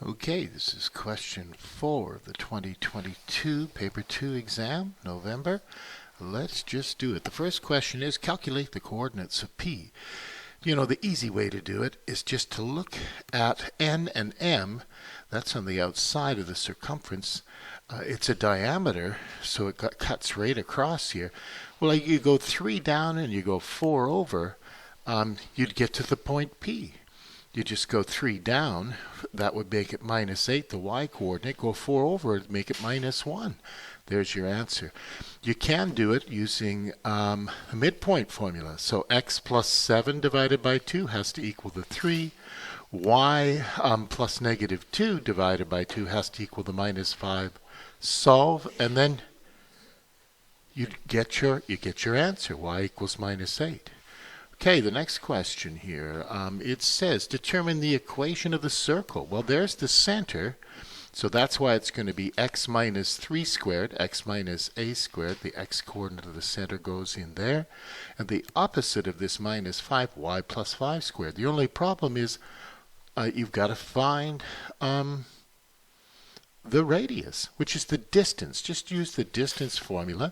Okay, this is question 4 of the 2022 Paper 2 exam, November. Let's just do it. The first question is calculate the coordinates of P. You know, the easy way to do it is just to look at N and M. That's on the outside of the circumference. It's a diameter, so it cuts right across here. Well, you go 3 down and you go 4 over, you'd get to the point P. You just go 3 down, that would make it -8, the y-coordinate. Go 4 over, it'd make it -1. There's your answer. You can do it using a midpoint formula. So x plus 7 divided by 2 has to equal the 3. Y plus -2 divided by 2 has to equal the -5. Solve, and then you get your answer. Y equals -8. Okay, the next question here, it says determine the equation of the circle. Well, there's the center, so that's why it's going to be x minus 3 squared, x minus a squared. The x-coordinate of the center goes in there. And the opposite of this -5, y plus 5 squared. The only problem is you've got to find the radius, which is the distance. Just use the distance formula.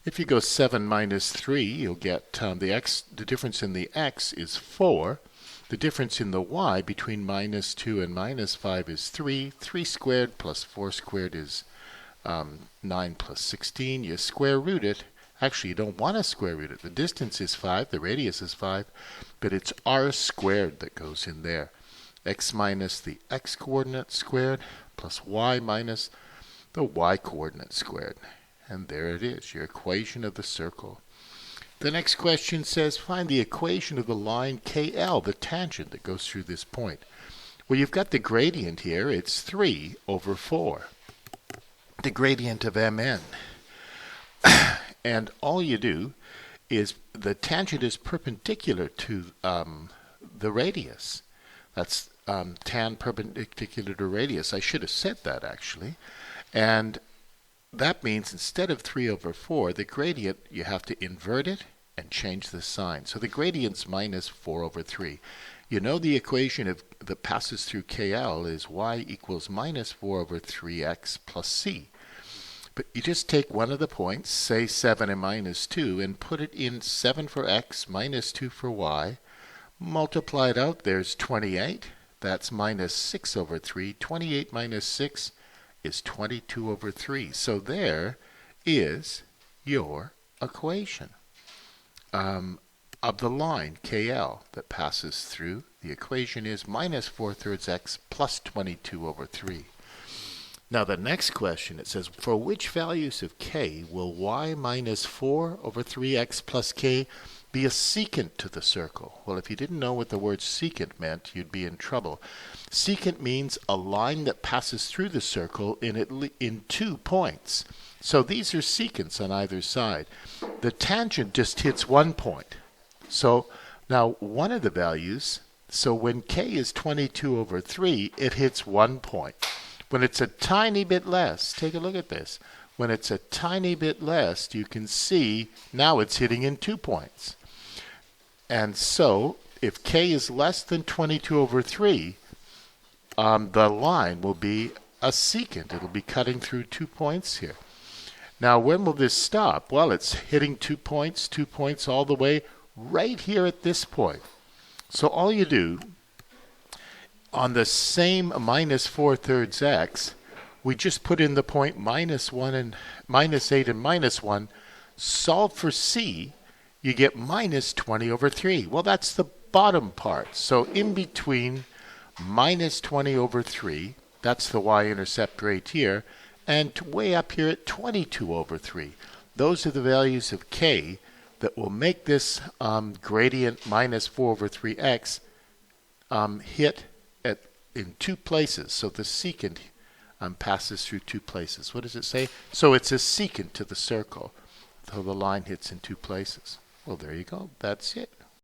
If you go 7 minus 3, you'll get the difference in the x is 4. The difference in the y between -2 and -5 is 3. 3 squared plus 4 squared is 9 plus 16. You square root it. Actually, you don't want to square root it. The distance is 5, the radius is 5, but it's r squared that goes in there. X minus the x-coordinate squared plus y minus the y-coordinate squared. And there it is, your equation of the circle. The next question says, find the equation of the line KL, the tangent that goes through this point. Well, you've got the gradient here. It's 3 over 4. The gradient of MN. And all you do is the tangent is perpendicular to the radius. That's tan perpendicular to radius. I should have said that, actually. And that means instead of 3 over 4, the gradient, you have to invert it and change the sign. So the gradient's -4 over 3. You know the equation that passes through KL is y equals -4 over 3x plus c. But you just take one of the points, say 7 and -2, and put it in 7 for x, -2 for y. Multiply it out, there's 28. That's -6 over 3. 28 minus 6 is 22 over 3. So there is your equation of the line KL that passes through. The equation is -4/3 x plus 22 over 3. Now the next question, it says, for which values of k will y minus 4 over 3x plus k be a secant to the circle? Well, if you didn't know what the word secant meant, you'd be in trouble. Secant means a line that passes through the circle in 2 points. So these are secants on either side. The tangent just hits 1 point. So now one of the values, so when k is 22 over 3, it hits 1 point. When it's a tiny bit less, take a look at this. When it's a tiny bit less, you can see now it's hitting in 2 points. And so if k is less than 22 over 3, the line will be a secant. It'll be cutting through 2 points here. Now, when will this stop? Well, it's hitting 2 points all the way right here at this point. So all you do, on the same -4/3 x, we just put in the point -1 and -8 and -1. Solve for c, you get -20 over 3. Well, that's the bottom part. So in between -20 over 3, that's the y-intercept right here, and way up here at 22 over 3. Those are the values of k that will make this gradient -4 over 3x hit in 2 places. So the secant passes through 2 places. What does it say? So it's a secant to the circle. So the line hits in 2 places. Well, there you go. That's it.